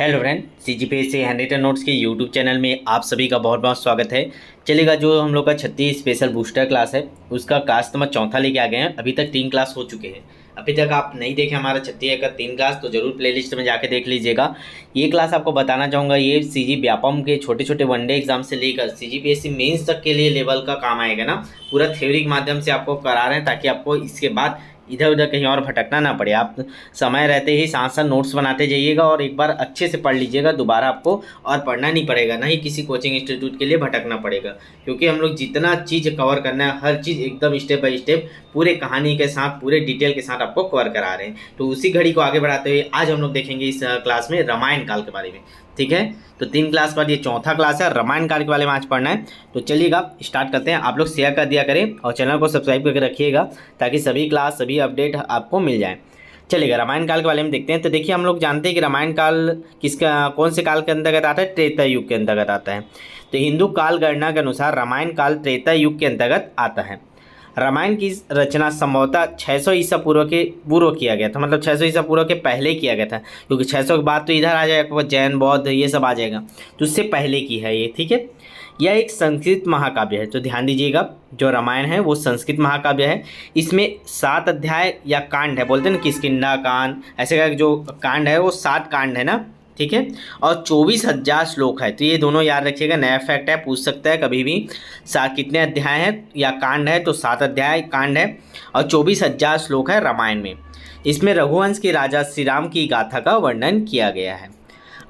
Hello friend, CGPSC handwritten notes के YouTube channel में आप सभी का बहुत बहुत स्वागत है। चलिएगा, जो हम लोग का 36 स्पेशल बूस्टर क्लास है उसका क्लास नंबर 4 लेके आ गए हैं। अभी तक 3 क्लास हो चुके हैं। अभी तक आप नहीं देखे हमारा 36 का 3 क्लास तो जरूर प्लेलिस्ट में जाके देख लीजिएगा। ये क्लास आपको बताना चाहूँगा, ये CG व्यापम के छोटे छोटे वनडे एग्जाम से लेकर CGPSC मेंस तक के लिए लेवल का काम आएगा ना। पूरा थ्योरी के माध्यम से आपको करा रहे हैं ताकि आपको इसके बाद इधर उधर कहीं और भटकना ना पड़े। आप समय रहते ही साथ साथ नोट्स बनाते जाइएगा और एक बार अच्छे से पढ़ लीजिएगा। दोबारा आपको और पढ़ना नहीं पड़ेगा, ना ही किसी कोचिंग इंस्टीट्यूट के लिए भटकना पड़ेगा, क्योंकि हम लोग जितना चीज़ कवर करना है हर चीज़ एकदम स्टेप बाय स्टेप पूरे कहानी के साथ पूरे डिटेल के साथ आपको कवर करा रहे हैं। तो उसी घड़ी को आगे बढ़ाते हुए आज हम लोग देखेंगे इस क्लास में रामायण काल के बारे में। ठीक है, तो 3 क्लास बाद ये 4था क्लास है, रामायण काल के बारे में आज पढ़ना है। तो चलिएगा स्टार्ट करते हैं। आप लोग शेयर कर दिया करें और चैनल को सब्सक्राइब करके रखिएगा ताकि सभी क्लास सभी अपडेट आपको मिल जाए। चलिएगा रामायण काल के बारे में देखते हैं। तो देखिए, हम लोग जानते हैं कि रामायण काल किसका कौन से काल के अंतर्गत आता है? त्रेता युग के अंतर्गत आता है। तो हिंदू काल गणना के अनुसार रामायण काल त्रेता युग के अंतर्गत आता है। रामायण की रचना संभवतः 600 ईसा पूर्व के पूर्व किया गया था, मतलब 600 ईसा पूर्व के पहले किया गया था, क्योंकि 600 के बाद तो इधर आ जाएगा जैन बौद्ध ये सब आ जाएगा, तो उससे पहले की है ये। ठीक है, यह एक संस्कृत महाकाव्य है। तो ध्यान दीजिएगा, जो रामायण है वो संस्कृत महाकाव्य है। इसमें 7 अध्याय या कांड है, बोलते हैं ना किष्किंधा कांड, ऐसे का जो कांड है वो 7 कांड है ना। ठीक है, और 24,000 श्लोक है। तो ये दोनों याद रखिएगा, नया फैक्ट है, पूछ सकता है कभी भी। कितने अध्याय हैं या कांड है? तो 7 अध्याय कांड है और 24,000 श्लोक है रामायण में। इसमें रघुवंश के राजा श्री राम की गाथा का वर्णन किया गया है।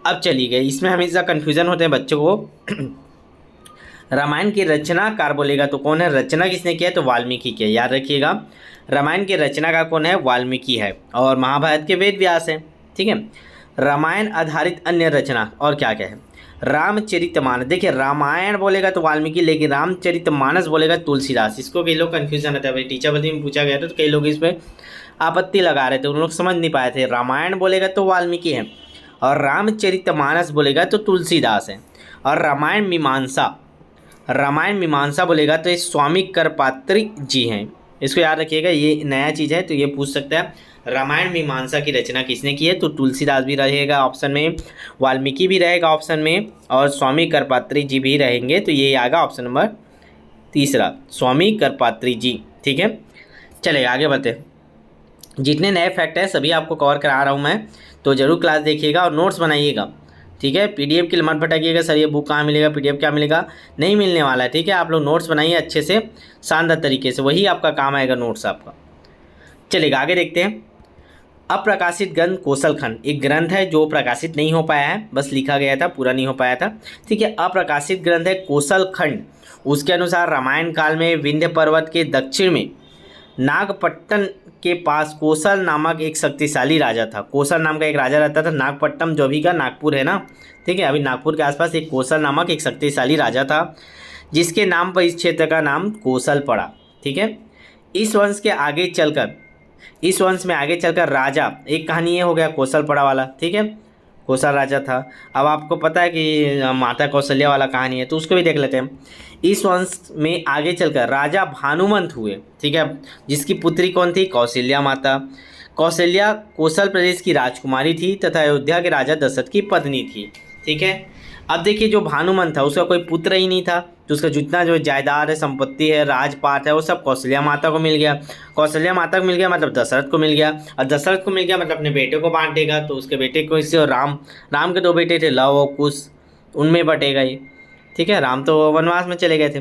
अब चलिए गए, इसमें हमेशा कन्फ्यूजन होते हैं बच्चों को। रामायण के रचनाकार बोलेगा तो कौन है? रचना किसने किया है? तो वाल्मीकि किया। याद रखिएगा, रामायण के रचनाकार कौन है? वाल्मीकि है। और महाभारत के वेद व्यास हैं। ठीक है, रामायण आधारित अन्य रचना और क्या क्या है? रामचरितमानस। देखिए, रामायण बोलेगा तो वाल्मीकि, लेकिन रामचरितमानस बोलेगा तुलसीदास। इसको कई लोग कन्फ्यूजन रहता है भाई, टीचर बदी में पूछा गया था तो कई लोग इसमें आपत्ति लगा रहे थे, उन लोग समझ नहीं पाए थे। रामायण बोलेगा तो वाल्मीकि है और रामचरितमानस बोलेगा तो तुलसीदास है। और रामायण मीमांसा बोलेगा तो ये स्वामी करपात्री जी हैं। इसको याद रखिएगा, ये नया चीज़ है तो ये पूछ सकता है। रामायण मीमांसा की रचना किसने की है? तो तुलसीदास भी रहेगा ऑप्शन में, वाल्मीकि भी रहेगा ऑप्शन में और स्वामी करपात्री जी भी रहेंगे। तो ये आएगा ऑप्शन नंबर 3, स्वामी करपात्री जी। ठीक है, चलिए आगे बढ़ते। जितने नए फैक्ट हैं सभी आपको कवर करा रहा हूँ मैं, तो ज़रूर क्लास देखिएगा और नोट्स बनाइएगा। ठीक है, PDF के लिए मत भटकिएगा, सर ये बुक कहाँ मिलेगा, PDF क्या मिलेगा, नहीं मिलने वाला है। ठीक है, आप लोग नोट्स बनाइए अच्छे से शानदार तरीके से, वही आपका काम आएगा नोट्स आपका। चलिएगा आगे देखते हैं। अप्रकाशित ग्रंथ कौशल खंड एक ग्रंथ है जो प्रकाशित नहीं हो पाया है, बस लिखा गया था, पूरा नहीं हो पाया था। ठीक है, अप्रकाशित ग्रंथ है कौशल खंड। उसके अनुसार रामायण काल में विंध्य पर्वत के दक्षिण में नागपट्टन के पास कौशल नामक एक शक्तिशाली राजा था। कौशल नाम का एक राजा रहता था। नागपट्टनम जो अभी का नागपुर है ना, ठीक है, अभी नागपुर के आसपास एक कौशल नामक एक शक्तिशाली राजा था, जिसके नाम पर इस क्षेत्र का नाम कौशल पड़ा। ठीक है, इस वंश में आगे चलकर राजा, एक कहानी ये हो गया कौशल पड़ा वाला। ठीक है, कौशल राजा था। अब आपको पता है कि माता कौशल्या वाला कहानी है, तो उसको भी देख लेते हैं। इस वंश में आगे चलकर राजा भानुमंत हुए। ठीक है, जिसकी पुत्री कौन थी? कौशल्या माता। कौशल्या कौशल प्रदेश की राजकुमारी थी तथा अयोध्या के राजा दशरथ की पत्नी थी। ठीक है, अब देखिए, जो भानुमंत था उसका कोई पुत्र ही नहीं था, तो उसका जितना जो जायदाद है, संपत्ति है, राजपाट है, वो सब कौशल्या माता को मिल गया। कौशल्या माता को मिल गया मतलब दशरथ को मिल गया, और दशरथ को मिल गया मतलब अपने बेटे को बांट देगा। तो उसके बेटे को इससे, और राम के 2 बेटे थे, लव और कुश, उनमें बटेगा ये। ठीक है, राम तो वनवास में चले गए थे।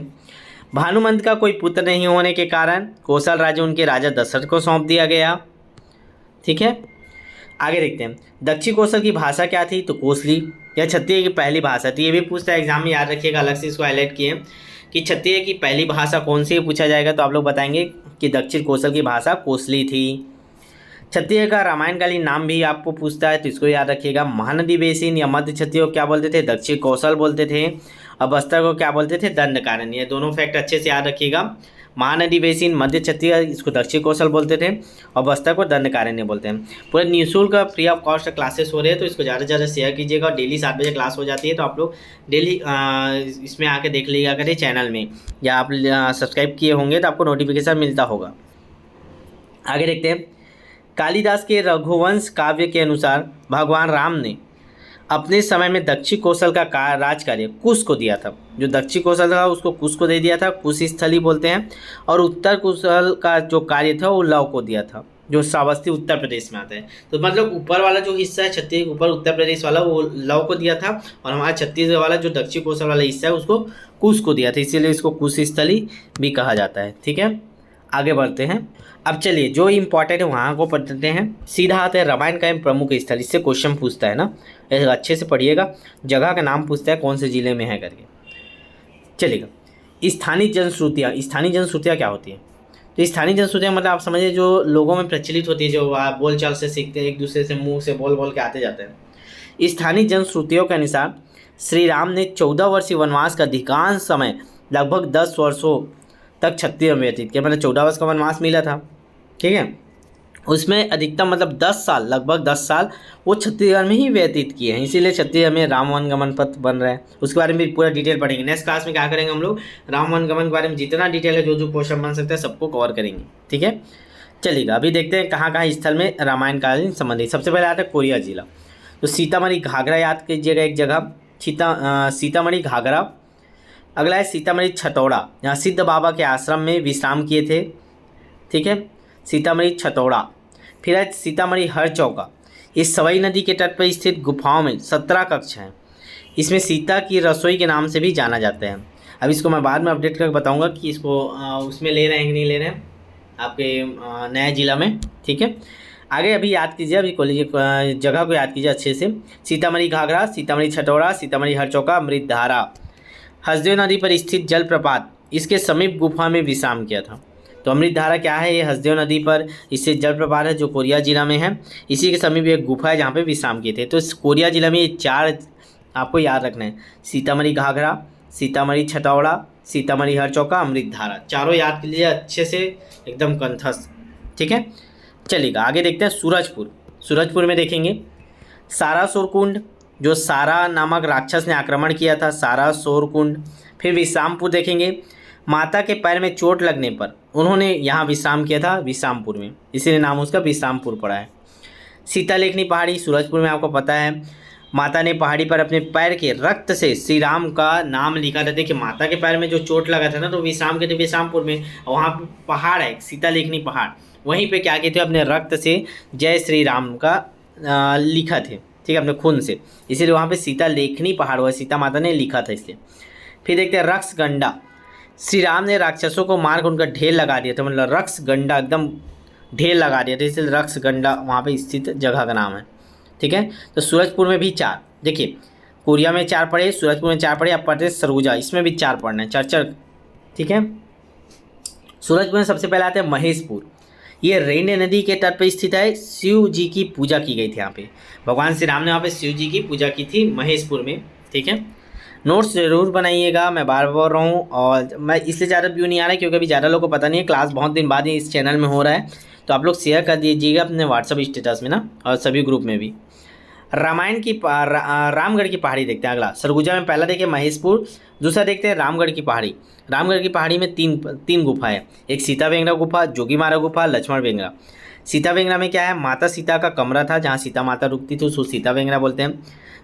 भानुमंत का कोई पुत्र नहीं होने के कारण कौशल राज्य उनके राजा दशरथ को सौंप दिया गया। ठीक है, आगे देखते हैं। दक्षिण कौशल की भाषा क्या थी? तो कोसली। यह क्षत्रिय की पहली भाषा थी। ये भी पूछता है एग्जाम में, याद रखिएगा, अलग से इसको हाईलाइट किए कि क्षत्रिय की पहली भाषा कौन सी पूछा जाएगा, तो आप लोग बताएंगे कि दक्षिण कौशल की भाषा कोसली थी। क्षत्रिय का रामायणकालीन नाम भी आपको पूछता है, तो इसको याद रखिएगा। महानदी बेसिन या मध्य क्षत्रिय को क्या बोलते थे? दक्षिण कौशल बोलते थे। और बस्तर को क्या बोलते थे? दंडकारण्य। ये दोनों फैक्ट अच्छे से याद रखिएगा। महानदी बेसिन मध्य क्षत्रिय, इसको दक्षिण कौशल बोलते थे, और बस्तर को दंडकारण्य बोलते हैं। पूरे निःशुल्क फ्री ऑफ कॉस्ट क्लासेस हो रहे हैं, तो इसको ज़्यादा से ज़्यादा शेयर कीजिएगा। और डेली 7 बजे क्लास हो जाती है, तो आप लोग डेली इसमें आके देख लीजिएगा करिए चैनल में, या आप सब्सक्राइब किए होंगे तो आपको नोटिफिकेशन मिलता होगा। आगे देखते हैं। कालिदास के रघुवंश काव्य के अनुसार भगवान राम ने अपने समय में दक्षिण कौशल का राज कार्य कुश को दिया था। जो दक्षिण कौशल था उसको कुश को दे दिया था, कुश स्थली बोलते हैं। और उत्तर कौशल का जो कार्य था वो लव को दिया था, जो श्रावस्ती उत्तर प्रदेश में आता है। तो मतलब ऊपर वाला जो हिस्सा है छत्तीसगढ़ ऊपर उत्तर प्रदेश वाला, वो लव को दिया था, और हमारा छत्तीसगढ़ वाला जो दक्षिण कौशल वाला हिस्सा है उसको कुश को दिया था, इसीलिए इसको कुश स्थली भी कहा जाता है। ठीक है, आगे बढ़ते हैं। अब चलिए जो इम्पोर्टेंट है वहाँ को पढ़ते हैं। सीधा आते हैं रामायण का प्रमुख स्थल, इससे क्वेश्चन पूछता है ना, अच्छे से पढ़िएगा। जगह का नाम पूछता है कौन से जिले में है करके। चलिएगा, स्थानीय जनश्रुतियाँ क्या होती हैं? तो स्थानीय जनश्रुतियाँ मतलब आप समझिए जो लोगों में प्रचलित होती है, जो आप बोलचाल से सीखते हैं, एक दूसरे से मुंह से बोल बोल के आते जाते हैं। स्थानीय जनश्रुतियों के अनुसार श्री राम ने 14 वर्षीय वनवास का अधिकांश समय लगभग 10 वर्षों तक छत्तीसगढ़ में व्यतीत किया। मतलब 14 वर्ष का वनवास मिला था, ठीक है, उसमें अधिकतम मतलब 10 साल, लगभग 10 साल वो छत्तीसगढ़ में ही व्यतीत किए हैं, इसीलिए छत्तीसगढ़ में राम वन गमन पथ बन रहा है। उसके बारे में भी पूरा डिटेल पढ़ेंगे। नेक्स्ट क्लास में क्या करेंगे हम लोग, राम वन गमन के बारे में जितना डिटेल है, जो जो क्वेश्चन बन सकता है सबको कवर करेंगे। ठीक है, चलिएगा अभी देखते हैं कहाँ कहाँ स्थल में रामायण कालीन संबंधित। सबसे पहले आता है कोरिया जिला। तो सीतामढ़ी घाघरा याद कीजिएगा एक जगह, सीतामढ़ी घाघरा। अगला है सीतामढ़ी छतौड़ा, जहाँ सिद्ध बाबा के आश्रम में विश्राम किए थे। ठीक है, सीतामढ़ी छतौड़ा। फिर है सीतामढ़ी हरचौका। इस सवई नदी के तट पर स्थित गुफाओं में 17 कक्ष हैं। इसमें सीता की रसोई के नाम से भी जाना जाता है। अब इसको मैं बाद में अपडेट करके बताऊंगा कि इसको उसमें ले रहे हैं कि नहीं ले रहे हैं आपके नया जिला में। ठीक है, आगे अभी याद कीजिए, अभी कॉलेज जगह को याद कीजिए अच्छे से। सीतामढ़ी घाघरा, सीतामढ़ी छतौड़ा, सीतामढ़ी हरचौका, अमृतधारा। हसदेव नदी पर स्थित जलप्रपात, इसके समीप गुफा में विश्राम किया था। तो अमृतधारा क्या है, ये हसदेव नदी पर स्थित जलप्रपात है जो कोरिया जिला में है। इसी के समीप एक गुफा है जहाँ पे विश्राम किए थे। तो इस कोरिया जिला में ये 4 आपको याद रखना है, सीतामढ़ी घाघरा, सीतामढ़ी छतौड़ा, सीतामढ़ी हरचौका, अमृतधारा। चारों याद कीजिए अच्छे से, एकदम कंठस्थ। ठीक है, चलिएगा आगे देखते हैं सूरजपुर। सूरजपुर में देखेंगे सारासुर कुंड, जो सारा नामक राक्षस ने आक्रमण किया था, सारासुर कुंड। फिर विश्रामपुर देखेंगे, माता के पैर में चोट लगने पर उन्होंने यहाँ विश्राम किया था, विश्रामपुर में, इसीलिए नाम उसका विश्रामपुर पड़ा है। सीतालेखनी पहाड़ी सूरजपुर में, आपको पता है माता ने पहाड़ी पर अपने पैर के रक्त से श्री राम का नाम लिखा था। देखिए माता के पैर में जो चोट लगा था ना, तो विश्राम के थे विश्रामपुर में, वहाँ पे पहाड़ है सीतालेखनी पहाड़, वहीं पे क्या किए थे, अपने रक्त से जय श्री राम का लिखा थे। ठीक है, अपने खून से, इसीलिए वहाँ पे सीतालेखनी पहाड़ हुआ, सीता माता ने लिखा था इसलिए। फिर देखते हैं रक्षगंडा। श्री राम ने राक्षसों को मार कर उनका ढेर लगा दिया था, मतलब रक्षगंडा एकदम ढेर लगा दिया था, इसलिए रक्षगंडा वहाँ पे स्थित जगह का नाम है। ठीक है, तो सूरजपुर में भी 4, देखिए कोरिया में 4 पढ़े, सूरजपुर में 4 पढ़े, अब पढ़ते सरगुजा, इसमें भी 4 पढ़ना है, 4। ठीक है, सूरजपुर में सबसे पहले आते हैं महेशपुर। ये रेण्य नदी के तट पर स्थित है, शिव जी की पूजा की गई थी यहाँ पे, भगवान श्री राम ने वहाँ पे शिव जी की पूजा की थी महेशपुर में। ठीक है, नोट्स ज़रूर बनाइएगा, मैं बार बार बोल रहा हूँ, और मैं इसलिए ज़्यादा व्यू नहीं आ रहा है क्योंकि अभी ज़्यादा लोगों को पता नहीं है, क्लास बहुत दिन बाद ही इस चैनल में हो रहा है, तो आप लोग शेयर कर दीजिएगा अपने व्हाट्सअप स्टेटस में ना, और सभी ग्रुप में भी। रामायण की रामगढ़ की पहाड़ी देखते हैं अगला। सरगुजा में पहला देखिए महेशपुर, दूसरा देखते हैं रामगढ़ की पहाड़ी। रामगढ़ की पहाड़ी में तीन गुफा है, एक सीता वेंगरा गुफा, जोगीमारा गुफा, लक्ष्मण वेंगरा। सीता वेंगरा में क्या है, माता सीता का कमरा था जहाँ सीता माता रुकती थी, उसको सीता वेंगरा बोलते हैं।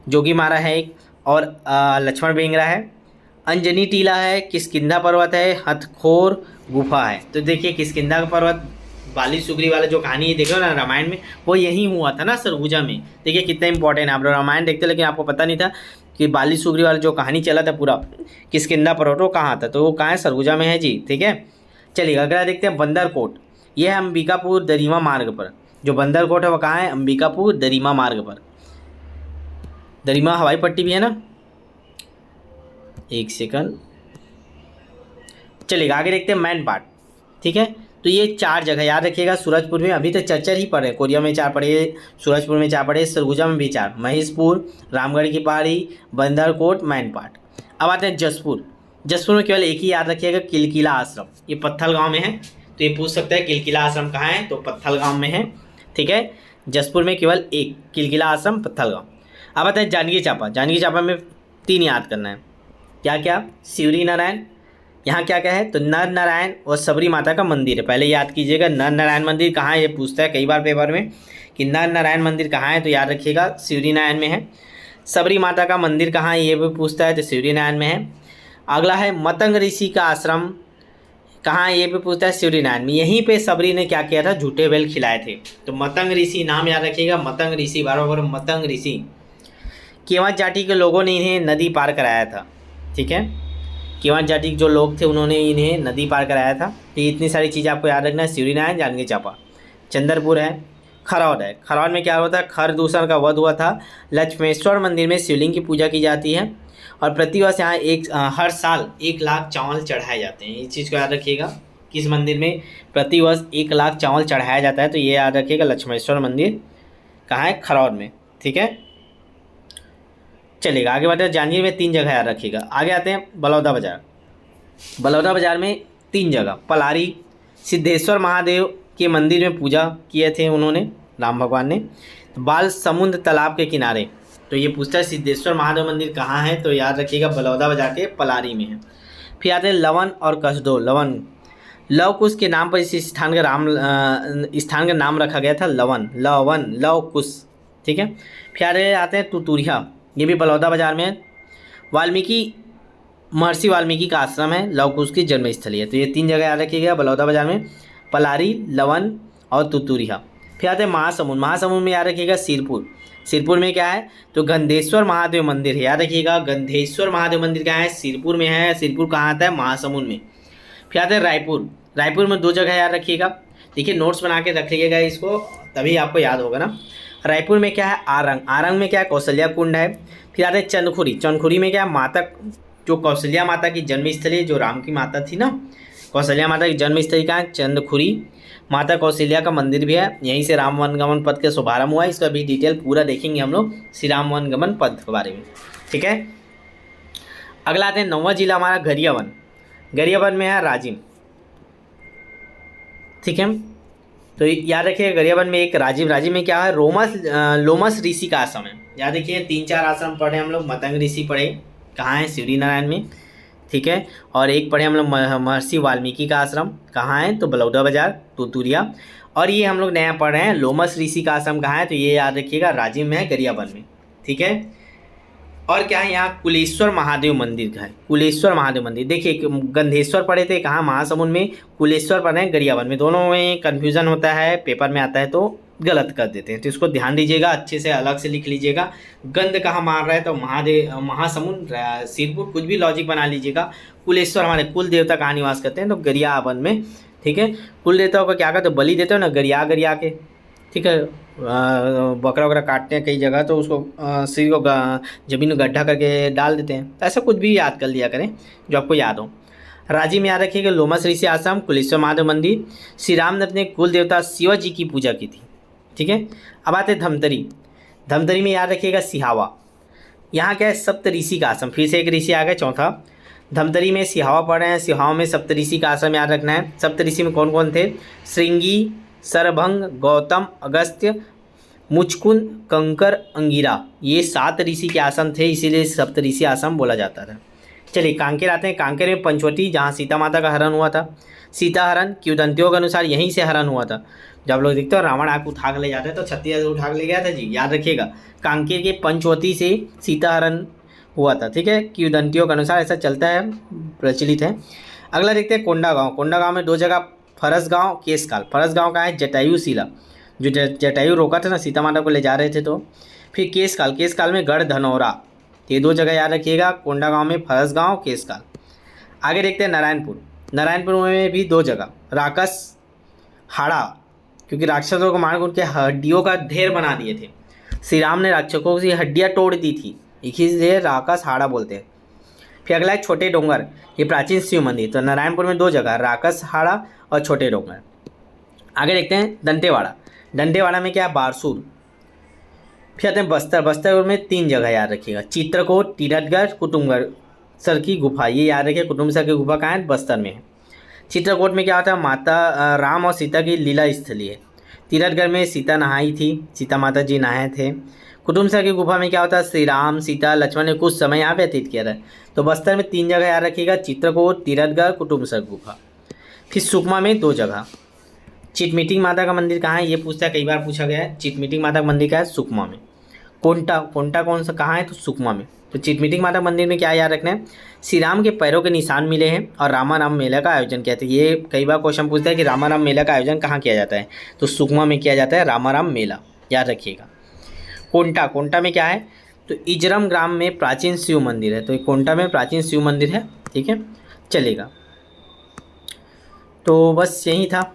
जोगीमारा है एक, और लक्ष्मण वेंगरा है। अंजनी टीला है, किष्किंधा पर्वत है, हथखोर गुफा है। तो देखिए किष्किंधा का पर्वत, बाली सुग्री वाला जो कहानी देखो ना रामायण में, वो यहीं हुआ था ना, सरगुजा में। देखिए कितना इंपॉर्टेंट है, आप लोग रामायण देखते लेकिन आपको पता नहीं था कि बाली सुग्री वाला जो कहानी चला था पूरा किष्किंधा पर्वत, वो कहाँ था, तो वो कहाँ है, सरगुजा में है जी। ठीक है, चलिए अगला देखते हैं बंदरकोट। ये है अंबिकापुर दरीमा मार्ग पर, जो बंदरकोट है वो कहाँ है, अंबिकापुर दरीमा मार्ग पर। दरीमा हवाई पट्टी भी है ना, एक सेकंड, चलिएगा आगे देखते हैं मैनपाट। ठीक है, तो ये 4 जगह याद रखिएगा। सूरजपुर में अभी तक 4 ही पढ़े, कोरिया में 4 पढ़े, सूरजपुर में 4 पढ़े, सरगुजा में भी 4, महेशपुर, रामगढ़ की पहाड़ी, बंदरकोट, मैनपाट। अब आते हैं जसपुर। जसपुर में केवल एक ही याद रखिएगा, किलकिला आश्रम, ये पत्थल गाँव में है, तो ये पूछ सकता है किलकिला आश्रम कहाँ है, तो पत्थल गाँव में है। ठीक है, जसपुर में केवल एक, किलकिला आश्रम, पत्थल गाँव। अब आता है जांजगीर चांपा। जांजगीर चांपा में 3 याद करना है, क्या क्या, शिवरी नारायण, यहाँ क्या क्या है, तो नर नारायण और सबरी माता का मंदिर है। पहले याद कीजिएगा नर नारायण मंदिर कहाँ है, ये पूछता है कई बार पेपर में कि नर नारायण मंदिर कहाँ है, तो याद रखिएगा शिवरी नारायण में है। सबरी माता का मंदिर कहाँ है ये भी पूछता है, तो सिवरीनारायण में है। अगला है मतंग ऋषि का आश्रम कहाँ है ये भी पूछता है, सिवरीनारायण में। यहीं पे सबरी ने क्या किया था, झूठे बैल खिलाए थे। तो मतंग ऋषि नाम याद रखिएगा, मतंग ऋषि, बार मतंग ऋषि। केवट जाति के लोगों ने इन्हें नदी पार कराया था, ठीक है। केवट जाति के जो लोग थे उन्होंने इन्हें नदी पार कराया था। तो इतनी सारी चीज़ें आपको याद रखना है। सिवरीनारायण, जांजगीर चांपा, चंद्रपुर है, खरौद है। खरौद में क्या होता है, खर दूषण का वध हुआ था। लक्ष्मेश्वर मंदिर में शिवलिंग की पूजा की जाती है और प्रतिवर्ष यहाँ हर साल 1 लाख चावल चढ़ाए जाते हैं। इस चीज़ को याद रखिएगा, किस मंदिर में प्रतिवर्ष 1 लाख चावल चढ़ाया जाता है, तो ये याद रखिएगा, लक्ष्मेश्वर मंदिर कहाँ है, खरौद में, ठीक है। चलिएगा आगे बढ़ते हैं। जांजगीर में 3 जगह याद रखिएगा। आगे आते हैं बलौदा बाज़ार। बलौदा बाज़ार में 3 जगह, पलारी, सिद्धेश्वर महादेव के मंदिर में पूजा किए थे उन्होंने, राम भगवान ने। बाल समुद्र तालाब के किनारे, तो ये पूछता है सिद्धेश्वर महादेव मंदिर कहाँ है, तो याद रखिएगा बलौदा बाज़ार के पलारी में है। फिर आते हैं लवन और कसडोल। लवन, लव कुश के नाम पर इस स्थान का नाम रखा गया था, लवन, लव कुश, ठीक है। फिर आते हैं तुतुरिया, ये भी बलौदा बाज़ार में है। वाल्मीकि, महर्षि वाल्मीकि का आश्रम है, लव कुश की जन्मस्थली है। तो ये 3 जगह याद रखिएगा बलौदा बाज़ार में, पलारी, लवन और तुतुरिया। फिर आते हैं महासमुंद। महासमुंद में याद रखिएगा सिरपुर। सिरपुर में क्या है, तो गंधेश्वर महादेव मंदिर है, याद रखिएगा गंधेश्वर महादेव मंदिर कहाँ है, सिरपुर में है। सिरपुर कहाँ आता है, महासमुंद में। फिर आते हैं रायपुर। रायपुर में 2 जगह याद रखिएगा, देखिए नोट्स बना के रखिएगा इसको, तभी आपको याद होगा ना। रायपुर में क्या है, आरंग, आरंग में क्या है, कौशल्या कुंड है। फिर आते हैं चंदखुरी। चंदखुरी में क्या है, माता, जो कौशल्या माता की जन्मस्थली, जो राम की माता थी ना, कौशल्या माता की जन्मस्थली कहाँ है, चंदखुरी। माता कौशल्या का मंदिर भी है, यहीं से राम वनगमन पथ का शुभारंभ हुआ है। इसका भी डिटेल पूरा देखेंगे हम लोग श्री राम वनगमन पथ के बारे में, ठीक है। अगला आते हैं 9वां जिला हमारा गरियाबंद। गरियाबंद में है राजिम, ठीक है। तो याद रखिए गरियाबंद में एक राजिम में क्या है, लोमस ऋषि का आश्रम है। याद रखिए 3-4 आश्रम पढ़े हम लोग। मतंग ऋषि पढ़े, कहाँ है, सिवरीनारायण में, ठीक है। और एक पढ़े हम लोग महर्षि वाल्मीकि का आश्रम, कहाँ है, तो बलौदा बाज़ार, तुतुरिया। और ये हम लोग नया पढ़ रहे हैं, लोमस ऋषि का आश्रम कहाँ है, तो ये याद रखिएगा राजिम में है, गरियाबंद में, ठीक है। और क्या है, यहाँ कुलेश्वर महादेव मंदिर है। कुलेश्वर महादेव मंदिर, देखिए गंधेश्वर पढ़े थे कहाँ, महासमुंद में। कुलेश्वर पढ़े हैं गरियाबंद में। दोनों में कन्फ्यूज़न होता है, पेपर में आता है तो गलत कर देते हैं, तो इसको ध्यान दीजिएगा, अच्छे से अलग से लिख लीजिएगा। गंध कहाँ मार रहा है, तो महासमुंद, सिरपुर, कुछ भी लॉजिक बना लीजिएगा। कुलेश्वर हमारे कुल देवता कहाँ निवास करते हैं, तो गरियाबंद में, ठीक है। कुल देवताओं का क्या करते हो, बलि देते हो ना, गरिया के, ठीक है। बकरा वकरा काटते हैं कई जगह, तो उसको सिर को जमीन में गड्ढा करके डाल देते हैं। ऐसा कुछ भी याद कर लिया करें जो आपको याद हो। राजी में याद रखिएगा लोमस ऋषि आश्रम, कुलेश्वर महादेव मंदिर। श्री राम ने अपने कुल देवता शिव जी की पूजा की थी, ठीक है। अब आते धमतरी। धमतरी में याद रखिएगा सिहावा। यहाँ क्या है, सप्त ऋषि का आश्रम, फिर से एक ऋषि आ गया, चौथा। धमतरी में सिहावा पढ़ रहे हैं, सिहावा में सप्त ऋषि का आश्रम याद रखना है। सप्त ऋषि में कौन कौन थे, श्रृंगी, सरभंग, गौतम, अगस्त्य, मुचकुंद, कंकर, अंगिरा, ये 7 ऋषि के आश्रम थे, इसीलिए सप्त ऋषि आश्रम बोला जाता था। चलिए कांकेर आते हैं। कांकेर में पंचवटी, जहाँ सीता माता का हरण हुआ था। सीता हरण किंवदंतियों के अनुसार यहीं से हरण हुआ था। जब लोग देखते हो रावण आग उठा के ले जाते हैं, तो छत्तीस उठा के ले गया था जी, याद रखिएगा। कांकेर के पंचवटी से सीता हरण हुआ था, ठीक है, किंवदंतियों के अनुसार ऐसा चलता है, प्रचलित है। अगला देखते हैं कोंडागांव। कोंडागांव में 2 जगह, फरसगांव, केसकाल। फरसगांव का है जटायु शिला, जो जटायु रोका था ना सीता माता को ले जा रहे थे, तो। फिर केसकाल, केसकाल में गढ़ धनौरा। ये 2 जगह याद रखिएगा, कोंडागांव में फरसगांव, केसकाल। आगे देखते हैं नारायणपुर। नारायणपुर में भी 2 जगह, राकस हाड़ा, क्योंकि राक्षसों को मारकर उनके हड्डियों का ढेर बना दिए थे। श्री राम ने राक्षसों की हड्डियाँ तोड़ दी थी, इसीलिए राकस हाड़ा बोलते हैं। फिर अगला है छोटे डोंगर, ये प्राचीन शिव मंदिर। तो नारायणपुर में 2 जगह, राकस हाड़ा और छोटे डोंगर। आगे देखते हैं दंतेवाड़ा। दंतेवाड़ा में क्या है, बारसूर। फिर आते हैं बस्तर। बस्तर में 3 जगह याद रखिएगा, चित्रकूट, तीरथगढ़, कुटुम्बगढ़ सर की गुफा, ये याद रखिए। कुटुम्बसर की गुफा कहाँ है, बस्तर में है। चित्रकूट में क्या होता है, माता राम और सीता की लीला स्थली है। तीरथगढ़ में सीता नहाई थी, सीता माता जी नहाए थे। कुटुम्बसर की गुफा में क्या होता है, श्री राम, सीता, लक्ष्मण ने कुछ समय यहाँ व्यतीत किया था। तो बस्तर में 3 जगह याद रखिएगा, चित्रकूट, तीरथगढ़, कुटुम्बसर गुफा। फिर सुकमा में 2 जगह। चिटमीटिंग माता का मंदिर कहाँ है, ये पूछता है, कई बार पूछा गया है। चिटमीटिंग माता का मंदिर क्या है, सुकमा में। कोंटा, कोंटा कौन सा कहाँ है, तो सुकमा में। तो चिटमिटिंग माता मंदिर में क्या याद रखना है, श्री राम के पैरों के निशान मिले हैं और रामाराम मेला का आयोजन किया था। ये कई बार क्वेश्चन पूछता है कि रामाराम मेला का आयोजन कहाँ किया जाता है, तो सुकमा में किया जाता है रामाराम मेला, याद रखिएगा। कोंटा, कोंटा में क्या है, तो इजरम ग्राम में प्राचीन शिव मंदिर है, तो ये कोंटा में प्राचीन शिव मंदिर है, ठीक है, चलेगा। तो बस यही था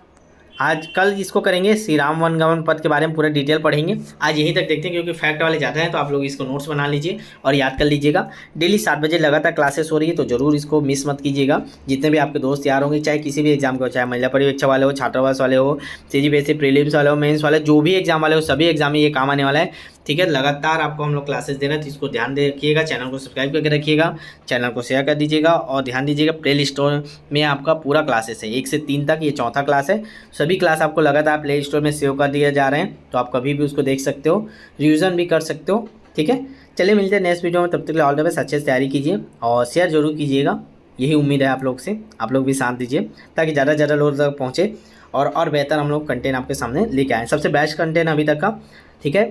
आज। कल इसको करेंगे श्री राम वनगमन पथ के बारे में पूरा डिटेल पढ़ेंगे। आज यहीं तक देखते हैं क्योंकि फैक्ट वाले ज़्यादा हैं, तो आप लोग इसको नोट्स बना लीजिए और याद कर लीजिएगा। डेली 7 बजे लगातार क्लासेस हो रही है, तो जरूर इसको मिस मत कीजिएगा। जितने भी आपके दोस्त यार होंगे, चाहे किसी भी एग्जाम के हो, चाहे महिला पर्यवेक्षक वाले हो, छात्रावास वाले हो, सीजीपीएससी प्रीलिम्स वाले हो, मेंस वाले, जो भी एग्जाम वाले हो, सभी एग्जाम में ये काम आने वाला है, ठीक है। लगातार आपको हम लोग क्लासेस दे रहे हैं, तो इसको ध्यान दे रखिएगा। चैनल को सब्सक्राइब करके रखिएगा, चैनल को शेयर कर दीजिएगा और ध्यान दीजिएगा प्ले स्टोर में आपका पूरा क्लासेस है 1 से 3 तक, ये चौथा क्लास है। सभी क्लास आपको लगातार प्ले स्टोर में सेव कर दिए जा रहे हैं, तो आप कभी भी उसको देख सकते हो, रिविज़न भी कर सकते हो, ठीक है। चलिए मिलते हैं नेक्स्ट वीडियो में, तब तक के लिए ऑल द बेस्ट, अच्छे से तैयारी कीजिए और शेयर जरूर कीजिएगा, यही उम्मीद है आप लोग से। आप लोग भी साथ दीजिए ताकि ज़्यादा से ज़्यादा लोग तक पहुँचे और बेहतर हम लोग कंटेंट आपके सामने लेके आएँ, सबसे बेस्ट कंटेंट अभी तक का, ठीक है।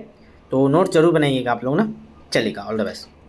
तो नोट जरूर बनाइएगा आप लोग ना, चलेगा, ऑल द बेस्ट।